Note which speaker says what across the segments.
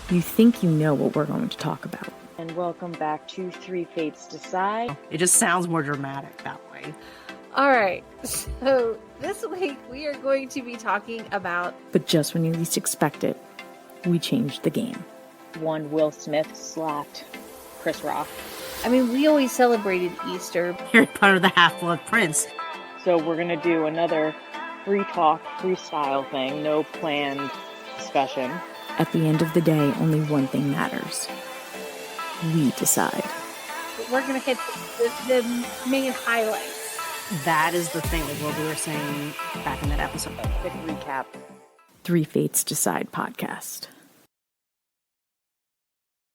Speaker 1: You think you know what we're going to talk about.
Speaker 2: And welcome back to Three Fates Decide.
Speaker 3: It just sounds more dramatic that way.
Speaker 4: All right, so this week we are going to be talking about...
Speaker 1: But just when you least expect it, we changed the game.
Speaker 2: One Will Smith slapped Chris Rock.
Speaker 4: I mean, we always celebrated Easter.
Speaker 3: Harry Potter the Half-Blood Prince.
Speaker 2: So we're going to do another free talk, freestyle thing, no planned discussion.
Speaker 1: At the end of the day, only one thing matters. We decide.
Speaker 4: We're going to hit the main highlights.
Speaker 3: That is the thing, like what we were saying back in that episode.
Speaker 2: Quick recap.
Speaker 1: Three Fates Decide podcast.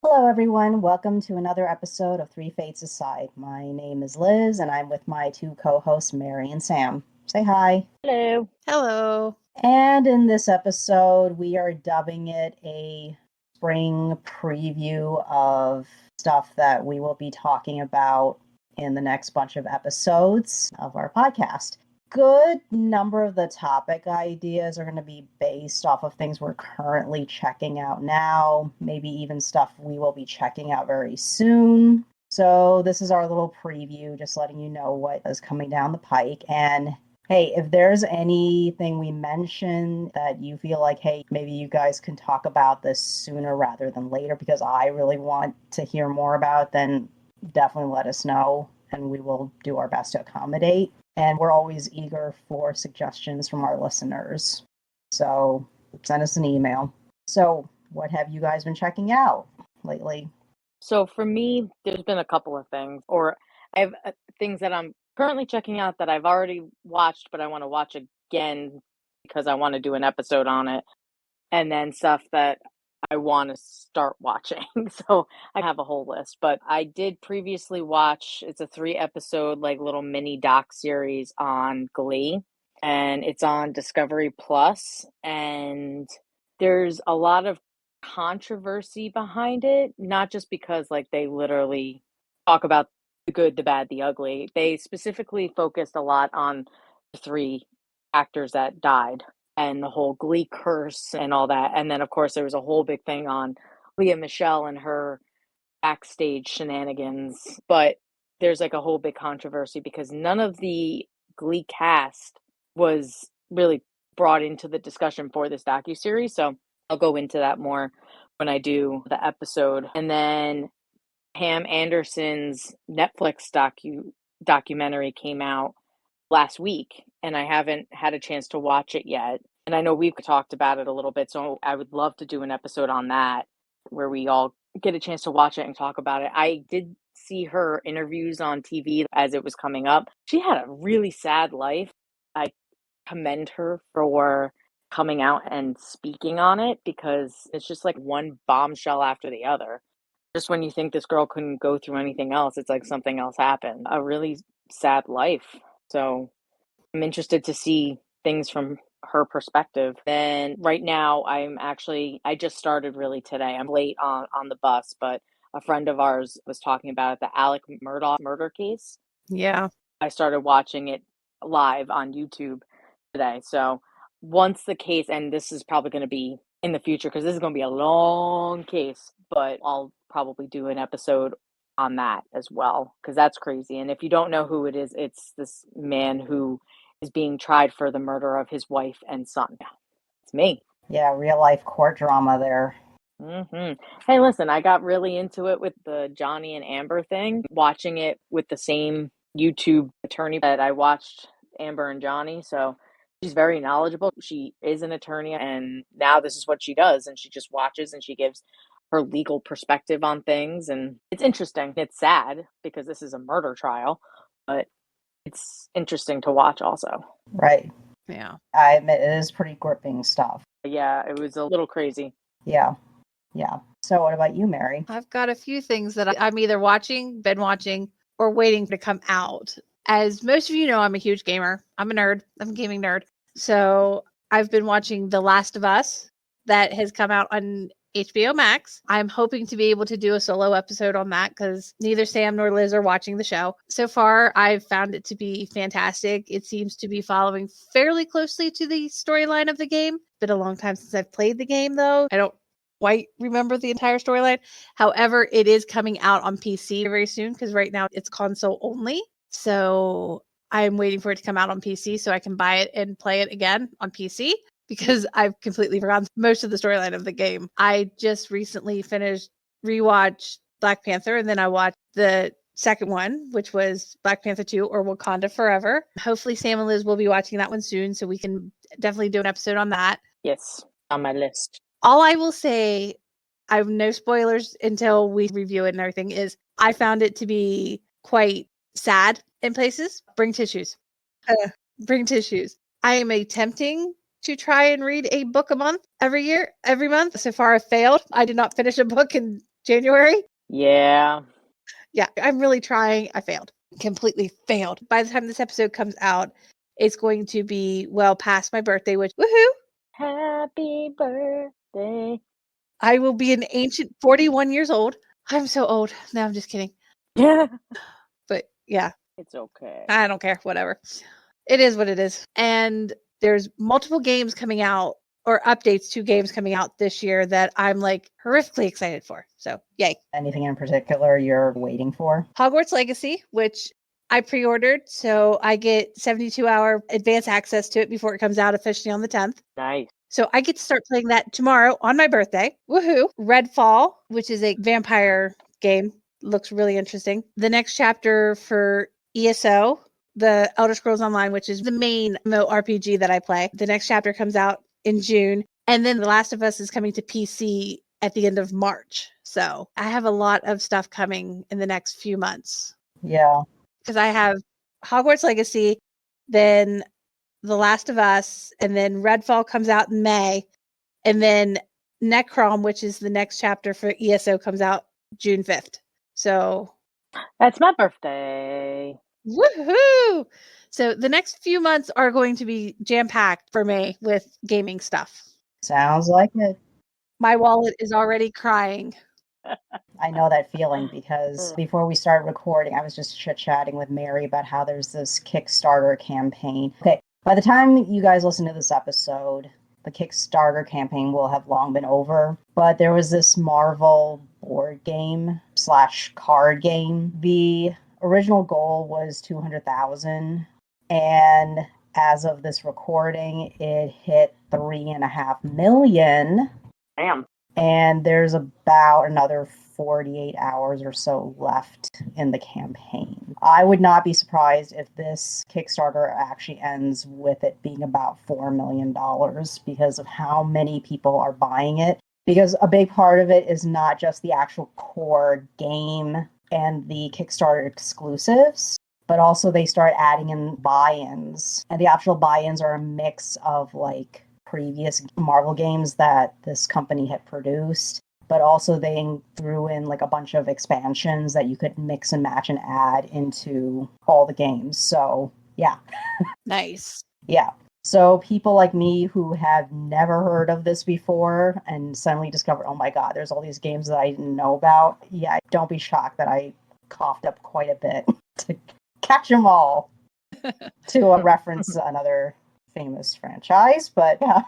Speaker 5: Hello, everyone. Welcome to another episode of Three Fates Decide. My name is Liz, and I'm with my two co-hosts, Mary and Sam. Say hi.
Speaker 2: Hello.
Speaker 4: Hello.
Speaker 5: And in this episode, we are dubbing it a spring preview of stuff that we will be talking about in the next bunch of episodes of our podcast. Good number of the topic ideas are going to be based off of things we're currently checking out now, maybe even stuff we will be checking out very soon. So this is our little preview, just letting you know what is coming down the pike. And hey, if there's anything we mention that you feel like, hey, maybe you guys can talk about this sooner rather than later because I really want to hear more about, then definitely let us know and we will do our best to accommodate. And we're always eager for suggestions from our listeners. So send us an email. So what have you guys been checking out lately?
Speaker 2: So for me, there's been a couple of things, or I have things that I'm currently checking out that I've already watched, but I want to watch again because I want to do an episode on it. And then stuff that I want to start watching. So I have a whole list, but I did previously watch, it's a 3-episode like little mini doc series on Glee, and it's on Discovery Plus, and there's a lot of controversy behind it, not just because like they literally talk about the good, the bad, the ugly. They specifically focused a lot on the 3 actors that died and the whole Glee curse and all that. And then, of course, there was a whole big thing on Lea Michele and her backstage shenanigans. But there's like a whole big controversy because none of the Glee cast was really brought into the discussion for this docuseries. So I'll go into that more when I do the episode. And then Pam Anderson's Netflix documentary came out last week, and I haven't had a chance to watch it yet. And I know we've talked about it a little bit, so I would love to do an episode on that where we all get a chance to watch it and talk about it. I did see her interviews on TV as it was coming up. She had a really sad life. I commend her for coming out and speaking on it because it's just like one bombshell after the other. Just when you think this girl couldn't go through anything else, it's like something else happened. A really sad life. So I'm interested to see things from her perspective. Then right now I just started really today. I'm late on the bus, but a friend of ours was talking about the Alec Murdaugh murder case.
Speaker 4: Yeah.
Speaker 2: I started watching it live on YouTube today. So once the case, and this is probably going to be in the future because this is going to be a long case, but I'll probably do an episode on that as well because that's crazy. And if you don't know who it is, it's this man who is being tried for the murder of his wife and son. It's me.
Speaker 5: Yeah, real life court drama there.
Speaker 2: Mm-hmm. Hey, listen, I got really into it with the Johnny and Amber thing, watching it with the same YouTube attorney that I watched Amber and Johnny. So she's very knowledgeable. She is an attorney, and now this is what she does. And she just watches and she gives her legal perspective on things. And it's interesting. It's sad because this is a murder trial, but it's interesting to watch also.
Speaker 5: Right.
Speaker 4: Yeah.
Speaker 5: I admit it is pretty gripping stuff.
Speaker 2: Yeah, it was a little crazy.
Speaker 5: Yeah. So what about you, Mary?
Speaker 4: I've got a few things that I'm either been watching, or waiting to come out. As most of you know, I'm a huge gamer. I'm a nerd. I'm a gaming nerd. So I've been watching The Last of Us that has come out on HBO Max. I'm hoping to be able to do a solo episode on that because neither Sam nor Liz are watching the show. So far, I've found it to be fantastic. It seems to be following fairly closely to the storyline of the game. Been a long time since I've played the game, though. I don't quite remember the entire storyline. However, it is coming out on PC very soon because right now it's console only. So I'm waiting for it to come out on PC so I can buy it and play it again on PC because I've completely forgotten most of the storyline of the game. I just recently rewatched Black Panther, and then I watched the second one, which was Black Panther 2 or Wakanda Forever. Hopefully Sam and Liz will be watching that one soon so we can definitely do an episode on that.
Speaker 2: Yes, on my list.
Speaker 4: All I will say, I have no spoilers until we review it and everything, is I found it to be quite sad in places. Bring tissues. Bring tissues. I am attempting to try and read a book a month every month. So far I've failed. I did not finish a book in January.
Speaker 2: Yeah.
Speaker 4: Yeah, I'm really trying. I failed. Completely failed. By the time this episode comes out, it's going to be well past my birthday, which, woohoo!
Speaker 2: Happy birthday.
Speaker 4: I will be an ancient 41 years old. I'm so old. No, I'm just kidding.
Speaker 2: Yeah.
Speaker 4: But yeah,
Speaker 2: It's okay.
Speaker 4: I don't care. Whatever. It is what it is. And there's multiple games coming out or updates to games coming out this year that I'm like horrifically excited for. So yay.
Speaker 5: Anything in particular you're waiting for?
Speaker 4: Hogwarts Legacy, which I pre-ordered, so I get 72-hour advance access to it before it comes out officially on the 10th.
Speaker 2: Nice.
Speaker 4: So I get to start playing that tomorrow on my birthday. Woohoo. Redfall, which is a vampire game. Looks really interesting. The next chapter for ESO, the Elder Scrolls Online, which is the main MMORPG that I play. The next chapter comes out in June. And then The Last of Us is coming to PC at the end of March. So I have a lot of stuff coming in the next few months.
Speaker 5: Yeah.
Speaker 4: Because I have Hogwarts Legacy, then The Last of Us, and then Redfall comes out in May, and then Necrom, which is the next chapter for ESO, comes out June 5th. So
Speaker 2: That's my birthday.
Speaker 4: woohoo! So the next few months are going to be jam-packed for me with gaming stuff.
Speaker 5: Sounds like it.
Speaker 4: My wallet is already crying.
Speaker 5: I know that feeling because before we started recording, I was just chit-chatting with Mary about how there's this Kickstarter campaign. Okay, by the time you guys listen to this episode, the Kickstarter campaign will have long been over. But there was this Marvel board game / card game. The original goal was 200,000, and as of this recording, it hit 3.5 million.
Speaker 2: Damn.
Speaker 5: And there's about another 48 hours or so left in the campaign. I would not be surprised if this Kickstarter actually ends with it being about $4 million because of how many people are buying it. Because a big part of it is not just the actual core game and the Kickstarter exclusives, but also they start adding in buy-ins. And the actual buy-ins are a mix of like previous Marvel games that this company had produced, but also they threw in like a bunch of expansions that you could mix and match and add into all the games. So yeah.
Speaker 4: Nice.
Speaker 5: Yeah. So people like me who have never heard of this before and suddenly discovered, oh my God, there's all these games that I didn't know about. Yeah, don't be shocked that I coughed up quite a bit to catch them all to reference another famous franchise, but yeah.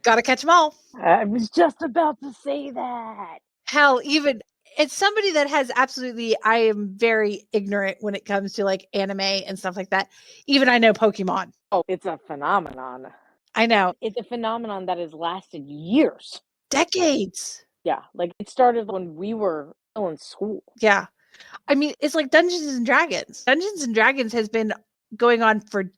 Speaker 4: Gotta catch them all.
Speaker 2: I was just about to say that.
Speaker 4: Hell, even it's somebody that has absolutely, I am very ignorant when it comes to like anime and stuff like that. Even I know Pokemon.
Speaker 2: Oh, it's a phenomenon.
Speaker 4: I know.
Speaker 2: It's a phenomenon that has lasted years.
Speaker 4: Decades.
Speaker 2: Yeah, like it started when we were still in school.
Speaker 4: Yeah. I mean, it's like Dungeons and Dragons. Dungeons and Dragons has been going on for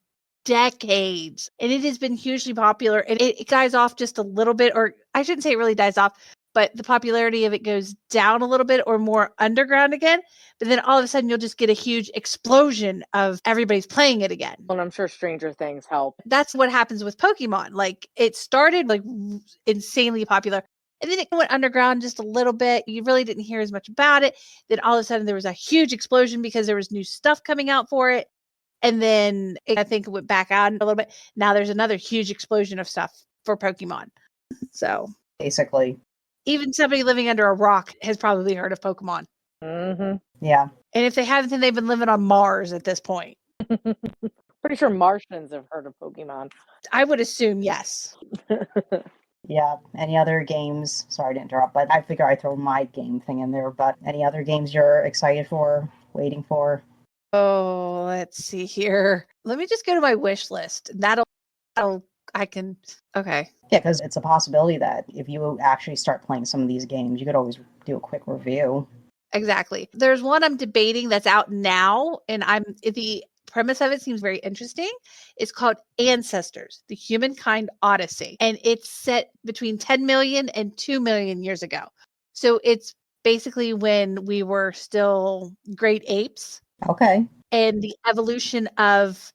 Speaker 4: decades, and it has been hugely popular, and it dies off just a little bit, or I shouldn't say it really dies off, but the popularity of it goes down a little bit or more underground again. But then all of a sudden you'll just get a huge explosion of everybody's playing it again.
Speaker 2: And I'm sure Stranger Things help.
Speaker 4: That's what happens with Pokemon. Like it started like insanely popular, and then it went underground just a little bit. You really didn't hear as much about it. Then all of a sudden there was a huge explosion because there was new stuff coming out for it. And then I think it went back out a little bit. Now there's another huge explosion of stuff for Pokemon. So
Speaker 5: basically,
Speaker 4: even somebody living under a rock has probably heard of Pokemon.
Speaker 2: Mm-hmm.
Speaker 5: Yeah.
Speaker 4: And if they haven't, then they've been living on Mars at this point.
Speaker 2: Pretty sure Martians have heard of Pokemon.
Speaker 4: I would assume yes.
Speaker 5: Yeah. Any other games? Sorry to interrupt, but I figure I'd throw my game thing in there. But any other games you're excited for, waiting for?
Speaker 4: Oh, let's see here. Let me just go to my wish list. I can, okay.
Speaker 5: Yeah, because it's a possibility that if you actually start playing some of these games, you could always do a quick review.
Speaker 4: Exactly. There's one I'm debating that's out now, and the premise of it seems very interesting. It's called Ancestors: The Humankind Odyssey, and it's set between 10 million and 2 million years ago. So it's basically when we were still great apes
Speaker 5: Okay.
Speaker 4: and the evolution of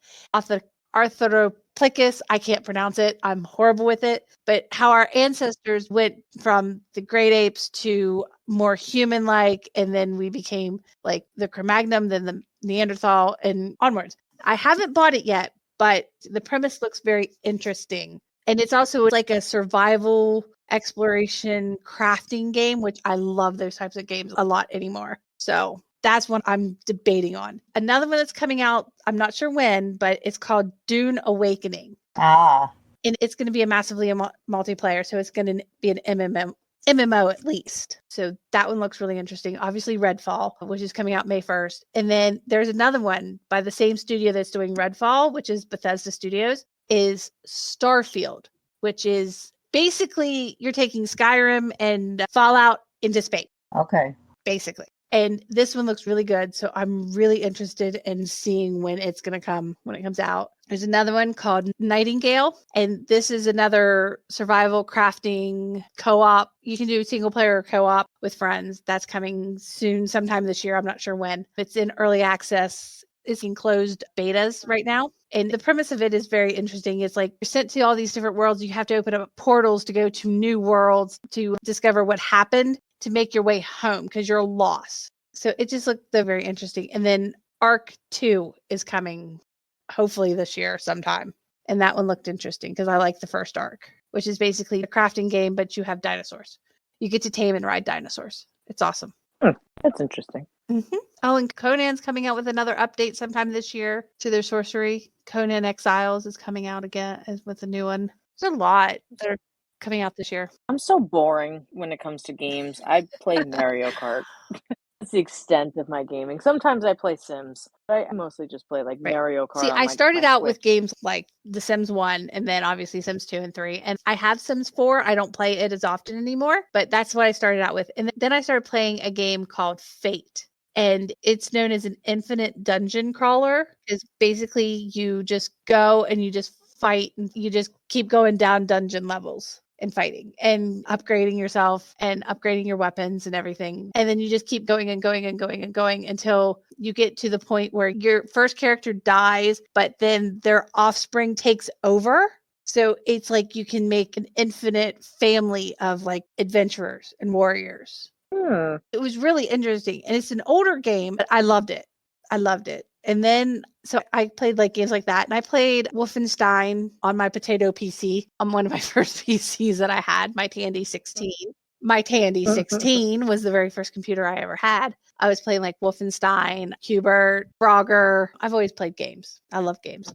Speaker 4: Arthropithecus. I can't pronounce it. I'm horrible with it. But how our ancestors went from the great apes to more human-like, and then we became like the Cro-Magnon, then the Neanderthal, and onwards. I haven't bought it yet, but the premise looks very interesting. And it's also like a survival exploration crafting game, which I love those types of games a lot anymore. So that's one I'm debating on. Another one that's coming out, I'm not sure when, but it's called Dune Awakening.
Speaker 5: Ah,
Speaker 4: And it's going to be a massively multiplayer. So it's going to be an MMO at least. So that one looks really interesting. Obviously, Redfall, which is coming out May 1st. And then there's another one by the same studio that's doing Redfall, which is Bethesda Studios, is Starfield, which is basically you're taking Skyrim and Fallout into space,
Speaker 5: okay.
Speaker 4: basically. And this one looks really good. So I'm really interested in seeing when it's going to come, when it comes out. There's another one called Nightingale. And this is another survival crafting co-op. You can do single player or co-op with friends. That's coming soon, sometime this year. I'm not sure when. It's in early access. It's in closed betas right now. And the premise of it is very interesting. It's like you're sent to all these different worlds. You have to open up portals to go to new worlds to discover what happened to make your way home because you're lost. So it just looked very interesting. And then Arc 2 is coming hopefully this year sometime. And that one looked interesting because I like the first Arc, which is basically a crafting game, but you have dinosaurs. You get to tame and ride dinosaurs. It's awesome.
Speaker 2: That's interesting.
Speaker 4: Mm-hmm. Oh, and Conan's coming out with another update sometime this year to their sorcery. Conan Exiles is coming out again with a new one. There's a lot that are coming out this year.
Speaker 2: I'm so boring when it comes to games. I play Mario Kart. That's the extent of my gaming. Sometimes I play Sims, but I mostly just play like
Speaker 4: Right.
Speaker 2: Mario Kart.
Speaker 4: See,
Speaker 2: on
Speaker 4: I started out with
Speaker 2: Switch.
Speaker 4: games like The Sims 1 and then obviously Sims 2 and 3. And I have Sims 4. I don't play it as often anymore, but that's what I started out with. And then I started playing a game called Fate. And it's known as an infinite dungeon crawler. Is basically you just go and you just fight and you just keep going down dungeon levels and fighting and upgrading yourself and upgrading your weapons and everything. And then you just keep going and going and going and going until you get to the point where your first character dies, but then their offspring takes over. So it's like you can make an infinite family of like adventurers and warriors. It was really interesting. And it's an older game, but I loved it. I loved it. And then, so I played like games like that. And I played Wolfenstein on my potato PC on one of my first PCs that I had, my Tandy 16. My Tandy 16 was the very first computer I ever had. I was playing like Wolfenstein, Hubert, Frogger. I've always played games. I love games.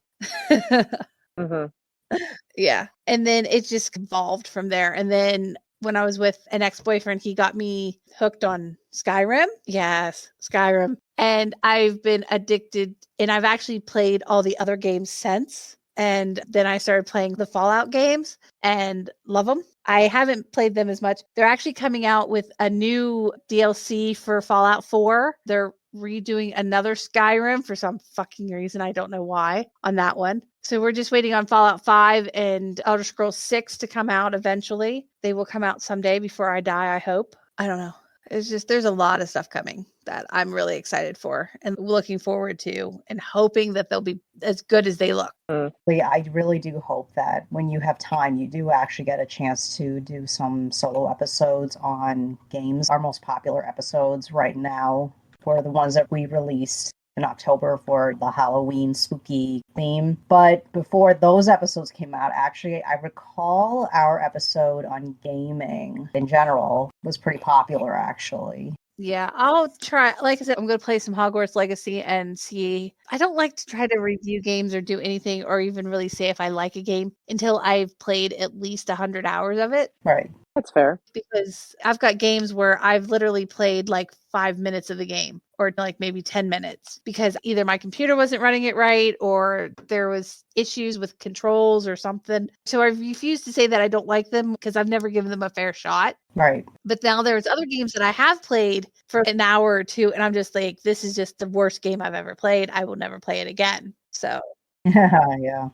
Speaker 4: Yeah. And then it just evolved from there. And then when I was with an ex-boyfriend, he got me hooked on Skyrim. Yes, Skyrim. And I've been addicted, and I've actually played all the other games since. And then I started playing the Fallout games and love them. I haven't played them as much. They're actually coming out with a new DLC for Fallout 4. They're redoing another Skyrim for some fucking reason. I don't know why on that one. So we're just waiting on Fallout 5 and Elder Scrolls 6 to come out eventually. They will come out someday before I die, I hope. I don't know. It's just, there's a lot of stuff coming that I'm really excited for and looking forward to and hoping that they'll be as good as they look.
Speaker 5: I really do hope that when you have time, you do actually get a chance to do some solo episodes on games. Our most popular episodes right now were the ones that we released in October for the Halloween spooky theme. But before those episodes came out, actually, I recall our episode on gaming in general was pretty popular, actually.
Speaker 4: Yeah, I'll try. Like I said, I'm going to play some Hogwarts Legacy and see. I don't like to try to review games or do anything or even really say if I like a game until I've played at least 100 hours of it.
Speaker 5: Right.
Speaker 2: That's fair.
Speaker 4: Because I've got games where I've literally played like 5 minutes of the game or like maybe 10 minutes because either my computer wasn't running it right or there was issues with controls or something. So I refuse to say that I don't like them because I've never given them a fair shot.
Speaker 5: Right.
Speaker 4: But now there's other games that I have played for an hour or two and I'm just like, this is just the worst game I've ever played. I will never play it again. So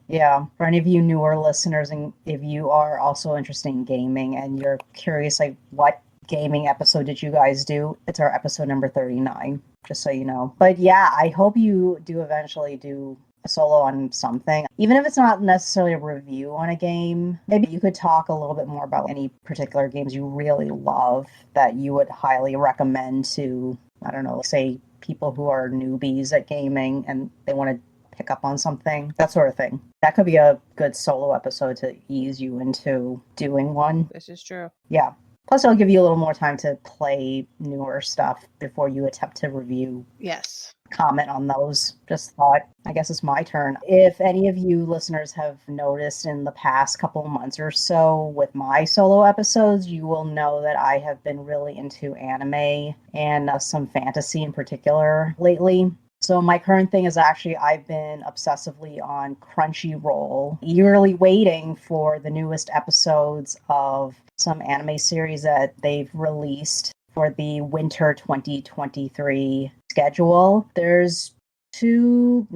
Speaker 5: Yeah. For any of you newer listeners, and if you are also interested in gaming and you're curious, like, what gaming episode did you guys do? It's our episode number 39, just so you know. But yeah, I hope you do eventually do a solo on something, even if it's not necessarily a review on a game. Maybe you could talk a little bit more about any particular games you really love that you would highly recommend to, I don't know, say people who are newbies at gaming and they want to pick up on something, that sort of thing. That could be a good solo episode to ease you into doing one.
Speaker 4: this is true.
Speaker 5: Yeah. Plus, it'll give you a little more time to play newer stuff before you attempt to review,
Speaker 4: Yes.
Speaker 5: comment on those. Just thought, I guess it's my turn. If any of you listeners have noticed in the past couple of months or so with my solo episodes, you will know that I have been really into anime and some fantasy in particular lately. So my current thing is actually I've been obsessively on Crunchyroll, eagerly waiting for the newest episodes of some anime series that they've released for the winter 2023 schedule. There's three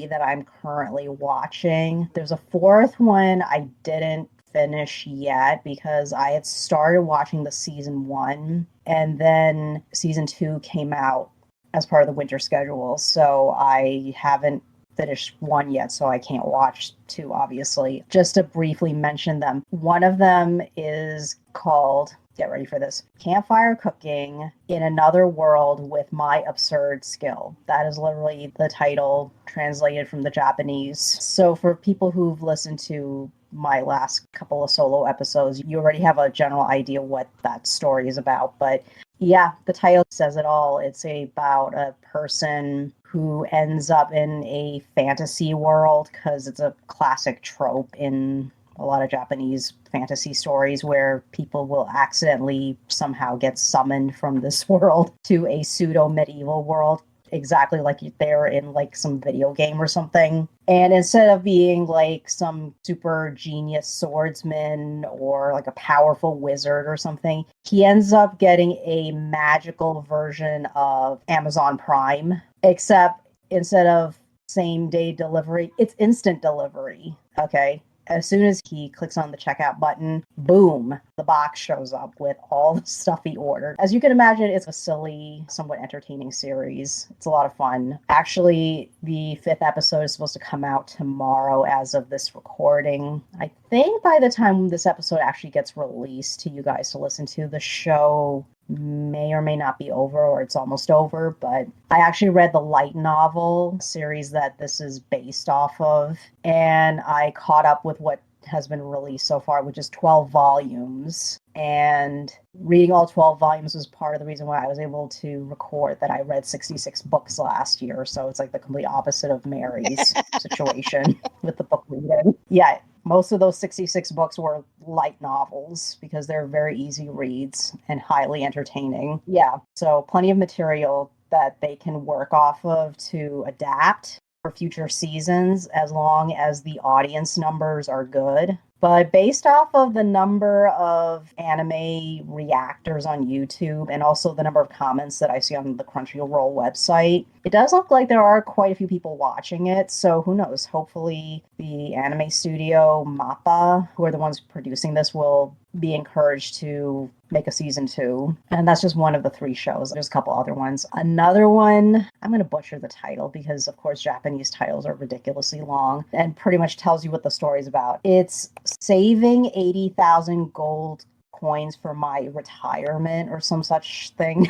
Speaker 5: that I'm currently watching. There's a fourth one I didn't finish yet because I had started watching the season 1 and then season 2 came out as part of the winter schedule. So I haven't finished 1 yet, so I can't watch 2, obviously. Just to briefly mention them, one of them is called, get ready for this, Campfire Cooking in Another World with My Absurd Skill. That is literally the title translated from the Japanese. So for people who've listened to my last couple of solo episodes, you already have a general idea what that story is about. But yeah, the title says it all. It's about a person who ends up in a fantasy world because it's a classic trope in a lot of Japanese fantasy stories where people will accidentally somehow get summoned from this world to a pseudo-medieval world, exactly like they're in like some video game or something. And instead of being like some super genius swordsman or like a powerful wizard or something, he ends up getting a magical version of Amazon Prime, except instead of same day delivery, it's instant delivery. Okay. As soon as he clicks on the checkout button, boom, the box shows up with all the stuff he ordered. As you can imagine, it's a silly, somewhat entertaining series. It's a lot of fun. Actually, the 5th episode is supposed to come out tomorrow as of this recording. I think by the time this episode actually gets released to you guys to listen to, the show may or may not be over, or it's almost over. But I actually read the light novel series that this is based off of, and I caught up with what has been released so far, which is 12 volumes. And reading all 12 volumes was part of the reason why I was able to record that I read 66 books last year. So it's like the complete opposite of Mary's situation with the book reading. Yeah, most of those 66 books were light novels because they're very easy reads and highly entertaining. Yeah, so plenty of material that they can work off of to adapt for future seasons as long as the audience numbers are good. But based off of the number of anime reactors on YouTube and also the number of comments that I see on the Crunchyroll website, it does look like there are quite a few people watching it. So who knows? Hopefully the anime studio MAPPA, who are the ones producing this, will be encouraged to make a season 2. And that's just one of the 3 shows. There's a couple other ones. Another one, I'm going to butcher the title because, of course, Japanese titles are ridiculously long and pretty much tells you what the story's about. It's Saving 80,000 Gold Coins for My Retirement or some such thing.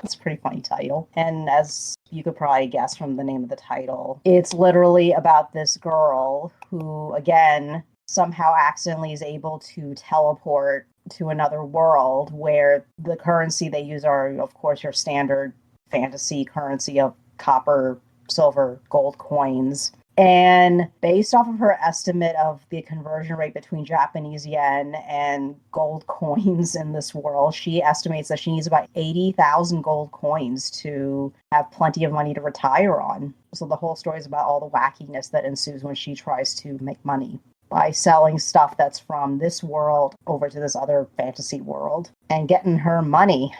Speaker 5: It's a pretty funny title. And as you could probably guess from the name of the title, it's literally about this girl who, again, somehow accidentally is able to teleport to another world where the currency they use are, of course, your standard fantasy currency of copper, silver, gold coins. And based off of her estimate of the conversion rate between Japanese yen and gold coins in this world, she estimates that she needs about 80,000 gold coins to have plenty of money to retire on. So the whole story is about all the wackiness that ensues when she tries to make money by selling stuff that's from this world over to this other fantasy world and getting her money.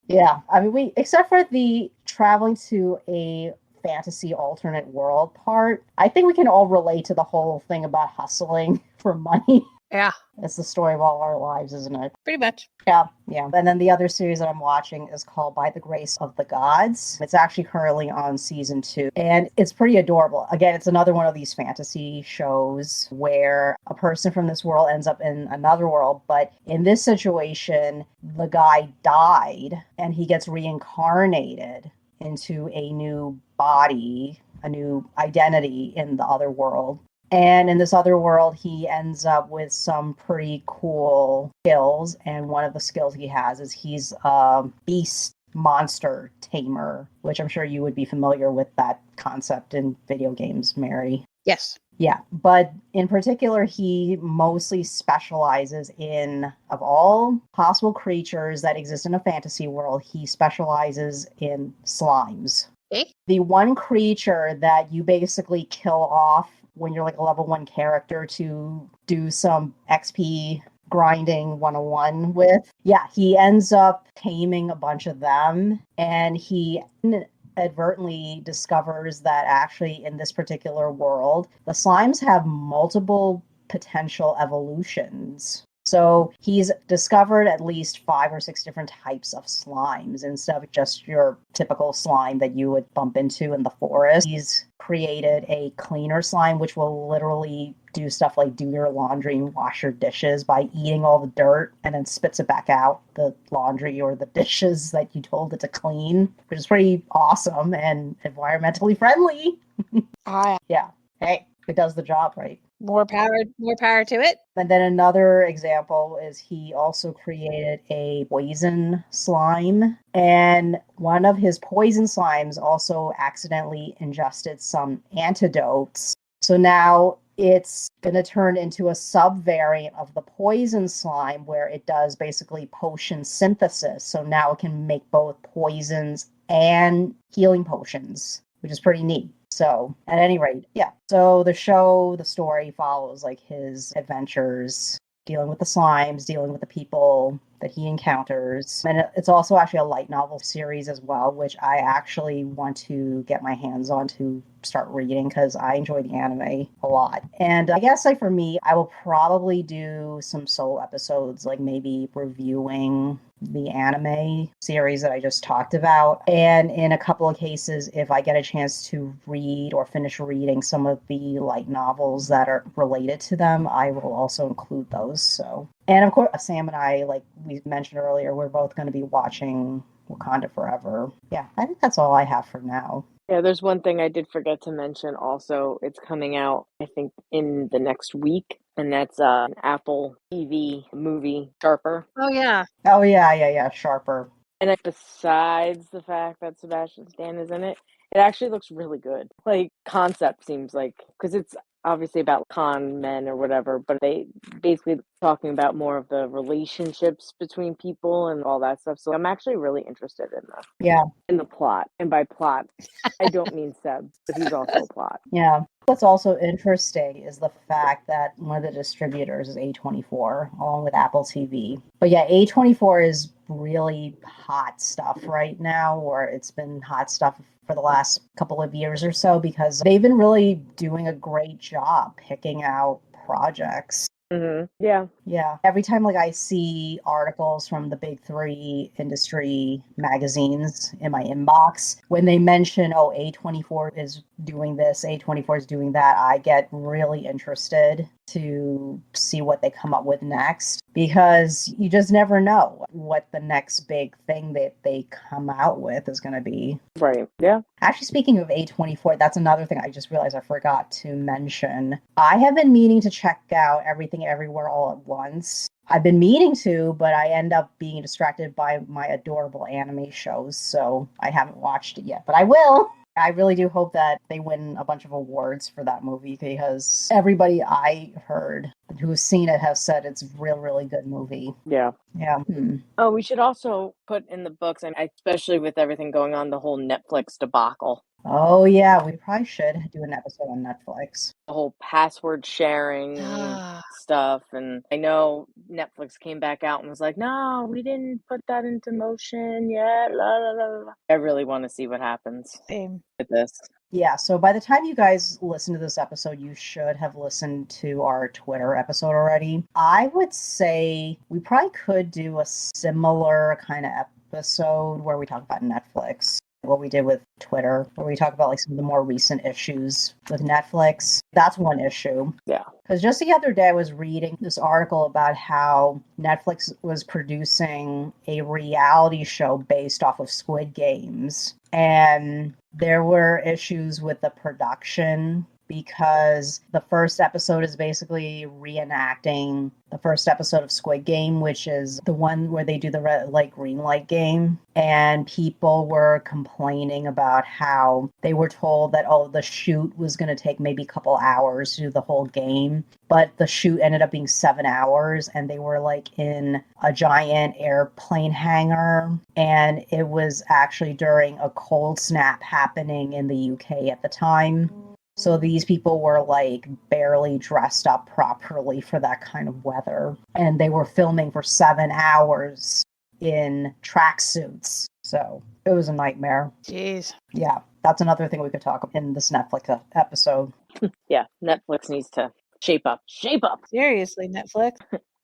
Speaker 5: Yeah, I mean, except for the traveling to a fantasy alternate world part, I think we can all relate to the whole thing about hustling for money.
Speaker 4: Yeah,
Speaker 5: It's the story of all our lives, isn't it?
Speaker 4: pretty much.
Speaker 5: Yeah. And then the other series that I'm watching is called By the Grace of the Gods. It's actually currently on season 2, and it's pretty adorable. Again, it's another one of these fantasy shows where a person from this world ends up in another world, but in this situation, the guy died and he gets reincarnated into a new body, a new identity in the other world. And in this other world, he ends up with some pretty cool skills. And one of the skills he has is he's a beast monster tamer, which I'm sure you would be familiar with that concept in video games, Mary.
Speaker 4: Yes.
Speaker 5: Yeah, but in particular, he mostly specializes in, of all possible creatures that exist in a fantasy world, he specializes in slimes.
Speaker 4: Okay.
Speaker 5: The one creature that you basically kill off when you're like a level 1 character to do some XP grinding 101 with. Yeah, he ends up taming a bunch of them, and he inadvertently discovers that actually in this particular world, the slimes have multiple potential evolutions. So he's discovered at least 5 or 6 different types of slimes instead of just your typical slime that you would bump into in the forest. He's created a cleaner slime, which will literally do stuff like do your laundry and wash your dishes by eating all the dirt and then spits it back out, the laundry or the dishes that you told it to clean, which is pretty awesome and environmentally friendly. Yeah. Hey, it does the job, right?
Speaker 4: More power to it.
Speaker 5: And then another example is he also created a poison slime. And one of his poison slimes also accidentally ingested some antidotes. So now it's going to turn into a subvariant of the poison slime where it does basically potion synthesis. So now it can make both poisons and healing potions, which is pretty neat. So, at any rate, yeah. So the story follows like his adventures dealing with the slimes, dealing with the people that he encounters. And it's also actually a light novel series as well, which I actually want to get my hands on to start reading because I enjoy the anime a lot. And I guess like for me, I will probably do some solo episodes, like maybe reviewing the anime series that I just talked about. And in a couple of cases, if I get a chance to read or finish reading some of the light novels that are related to them, I will also include those. So, and of course, Sam and I, like we mentioned earlier, we're both going to be watching Wakanda Forever. Yeah, I think that's all I have for now.
Speaker 2: Yeah, there's one thing I did forget to mention also. It's coming out, I think, in the next week, and that's an Apple TV movie, Sharper.
Speaker 4: Oh yeah.
Speaker 5: Oh, yeah, Sharper.
Speaker 2: And besides the fact that Sebastian Stan is in it, it actually looks really good. Like, concept seems like, because it's obviously about con men or whatever, but they basically talking about more of the relationships between people and all that stuff. So I'm actually really interested in the plot. And by plot, I don't mean Seb, but he's also a plot.
Speaker 5: Yeah. What's also interesting is the fact that one of the distributors is A24, along with Apple TV. But yeah, A24 is really hot stuff right now, or it's been hot stuff for the last couple of years or so, because they've been really doing a great job picking out projects.
Speaker 2: Mm-hmm. Yeah.
Speaker 5: Every time like I see articles from the big 3 industry magazines in my inbox, when they mention, oh, A24 is doing this, A24 is doing that, I get really interested to see what they come up with next, because you just never know what the next big thing that they come out with is going to be.
Speaker 2: Right. Yeah.
Speaker 5: Actually, speaking of A24, that's another thing I just realized I forgot to mention. I have been meaning to check out Everything Everywhere All at Once. I've been meaning to, but I end up being distracted by my adorable anime shows, so I haven't watched it yet, but I will. I really do hope that they win a bunch of awards for that movie because everybody I heard who's seen it has said it's a really good movie.
Speaker 2: Yeah.
Speaker 5: Yeah.
Speaker 2: Oh, we should also put in the books, and especially with everything going on, the whole Netflix debacle.
Speaker 5: Oh, yeah, we probably should do an episode on Netflix.
Speaker 2: The whole password sharing stuff. And I know Netflix came back out and was like, no, we didn't put that into motion yet. La, la, la, la. I really want to see what happens
Speaker 4: Same.
Speaker 2: with this.
Speaker 5: Yeah, so by the time you guys listen to this episode, you should have listened to our Twitter episode already. I would say we probably could do a similar kind of episode where we talk about Netflix. What we did with Twitter, where we talk about like some of the more recent issues with Netflix. That's one issue.
Speaker 2: Yeah.
Speaker 5: Because just the other day I was reading this article about how Netflix was producing a reality show based off of Squid Games. And there were issues with the production because the first episode is basically reenacting the first episode of Squid Game, which is the one where they do the red light, green light game. And people were complaining about how they were told that, oh, the shoot was going to take maybe a couple hours to do the whole game. But the shoot ended up being 7 hours, and they were like in a giant airplane hangar. And it was actually during a cold snap happening in the UK at the time. So these people were like barely dressed up properly for that kind of weather. And they were filming for 7 hours in tracksuits. So it was a nightmare.
Speaker 4: Jeez.
Speaker 5: Yeah, that's another thing we could talk about in this Netflix episode.
Speaker 2: Yeah, Netflix needs to shape up. Shape up.
Speaker 4: Seriously, Netflix.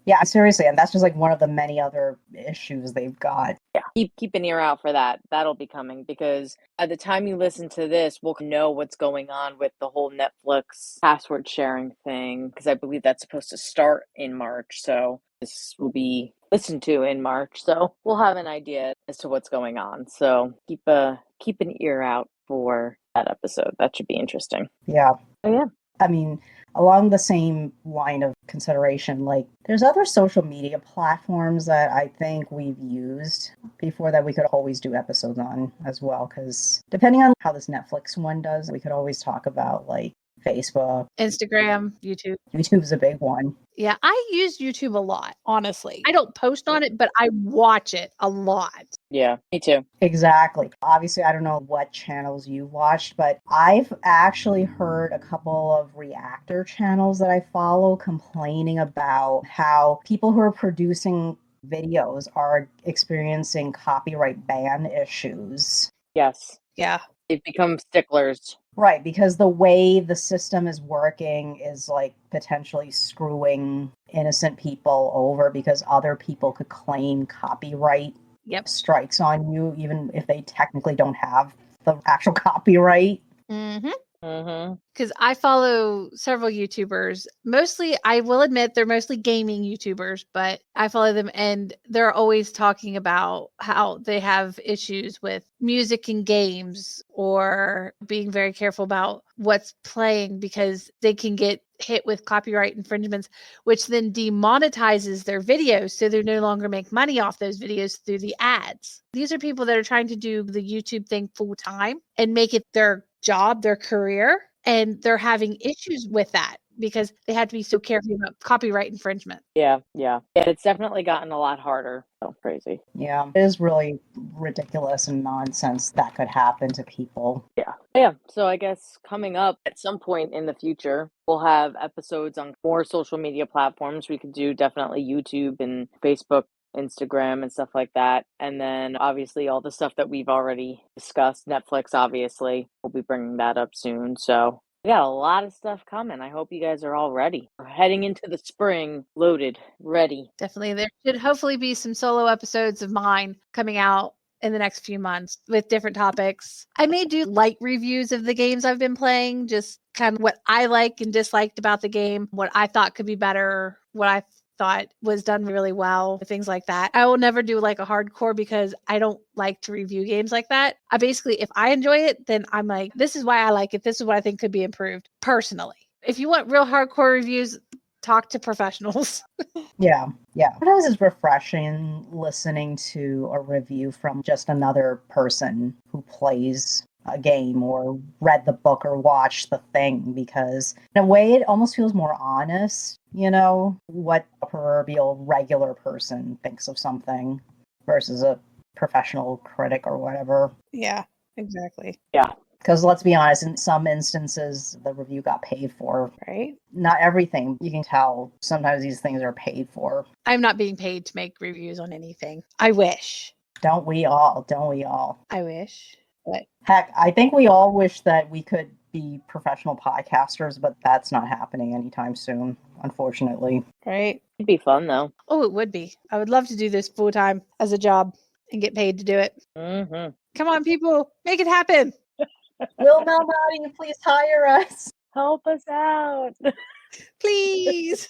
Speaker 5: Yeah, seriously. And that's just like one of the many other issues they've got.
Speaker 2: Yeah, keep an ear out for that. That'll be coming because at the time you listen to this, we'll know what's going on with the whole Netflix password sharing thing because I believe that's supposed to start in March. So this will be listened to in March. So we'll have an idea as to what's going on. So keep an ear out for that episode. That should be interesting.
Speaker 5: Yeah.
Speaker 2: Oh, yeah.
Speaker 5: I mean, along the same line of consideration, like there's other social media platforms that I think we've used before that we could always do episodes on as well. Because depending on how this Netflix one does, we could always talk about like Facebook,
Speaker 4: Instagram, YouTube.
Speaker 5: YouTube's a big one.
Speaker 4: Yeah, I use YouTube a lot, honestly. I don't post on it, but I watch it a lot.
Speaker 2: Yeah, me too.
Speaker 5: Exactly. Obviously, I don't know what channels you watched, but I've actually heard a couple of reactor channels that I follow complaining about how people who are producing videos are experiencing copyright ban issues.
Speaker 2: Yes.
Speaker 4: Yeah.
Speaker 2: They've become sticklers.
Speaker 5: Right, because the way the system is working is like potentially screwing innocent people over because other people could claim copyright strikes on you, even if they technically don't have the actual copyright.
Speaker 4: Mm-hmm.
Speaker 2: Mm-hmm.
Speaker 4: Because I follow several YouTubers. Mostly, I will admit, they're mostly gaming YouTubers, but I follow them and they're always talking about how they have issues with music and games or being very careful about what's playing because they can get hit with copyright infringements, which then demonetizes their videos. So they no longer make money off those videos through the ads. These are people that are trying to do the YouTube thing full time and make it their job, their career, and they're having issues with that because they have to be so careful about copyright infringement.
Speaker 2: Yeah. It's definitely gotten a lot harder. So crazy.
Speaker 5: Yeah, it is really ridiculous and nonsense that could happen to people.
Speaker 2: Yeah. So I guess coming up at some point in the future, we'll have episodes on more social media platforms. We could do definitely YouTube and Facebook, Instagram and stuff like that. And then obviously all the stuff that we've already discussed, Netflix, obviously, we'll be bringing that up soon. So we got a lot of stuff coming. I hope you guys are all ready. We're heading into the spring, loaded, ready.
Speaker 4: Definitely. There should hopefully be some solo episodes of mine coming out in the next few months with different topics. I may do light reviews of the games I've been playing, just kind of what I like and disliked about the game, what I thought could be better, what I thought was done really well, things like that. I will never do like a hardcore because I don't like to review games like that. I basically, if I enjoy it, then I'm like, this is why I like it. This is what I think could be improved personally. If you want real hardcore reviews, talk to professionals.
Speaker 5: Yeah, yeah. Sometimes it's refreshing listening to a review from just another person who plays a game or read the book or watched the thing, because in a way it almost feels more honest, what a proverbial regular person thinks of something versus a professional critic or whatever.
Speaker 4: Yeah, exactly.
Speaker 2: Yeah.
Speaker 5: Because let's be honest, in some instances, the review got paid for.
Speaker 4: Right?
Speaker 5: Not everything. You can tell sometimes these things are paid for.
Speaker 4: I'm not being paid to make reviews on anything. I wish.
Speaker 5: Don't we all? Don't we all?
Speaker 4: I wish. But
Speaker 5: Heck, I think we all wish that we could be professional podcasters, but that's not happening anytime soon, unfortunately.
Speaker 4: right?
Speaker 2: It'd be fun though.
Speaker 4: Oh, it would be. I would love to do this full time as a job and get paid to do it.
Speaker 2: Mm-hmm.
Speaker 4: Come on, people, make it happen.
Speaker 5: Will Malnati please hire us?
Speaker 2: Help us out.
Speaker 4: Please.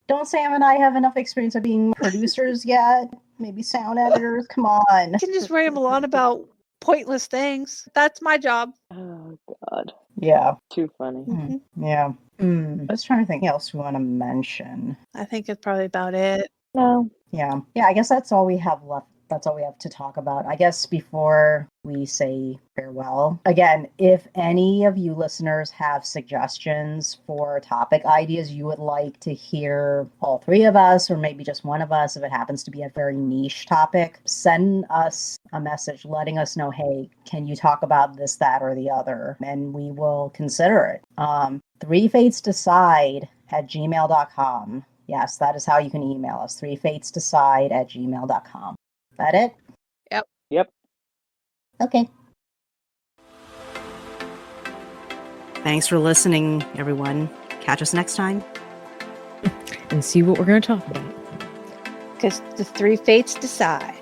Speaker 5: Don't Sam and I have enough experience of being producers yet? Maybe sound editors? Come on.
Speaker 4: I can just ramble on about pointless things. That's my job.
Speaker 2: Oh God.
Speaker 5: Yeah.
Speaker 2: Too funny.
Speaker 4: Mhm.
Speaker 5: Yeah. I was trying to think what else we want to mention.
Speaker 4: I think it's probably about it.
Speaker 2: No.
Speaker 5: Yeah. Yeah, I guess that's all we have left. That's all we have to talk about. I guess before we say farewell, again, if any of you listeners have suggestions for topic ideas you would like to hear all three of us, or maybe just one of us, if it happens to be a very niche topic, send us a message letting us know, hey, can you talk about this, that, or the other? And we will consider it. 3fatesdecide@gmail.com. Yes, that is how you can email us. 3fatesdecide@gmail.com. That it?
Speaker 2: Yep.
Speaker 5: Okay.
Speaker 3: Thanks for listening, everyone. Catch us next time.
Speaker 1: And see what we're going to talk about.
Speaker 4: Because the three fates decide.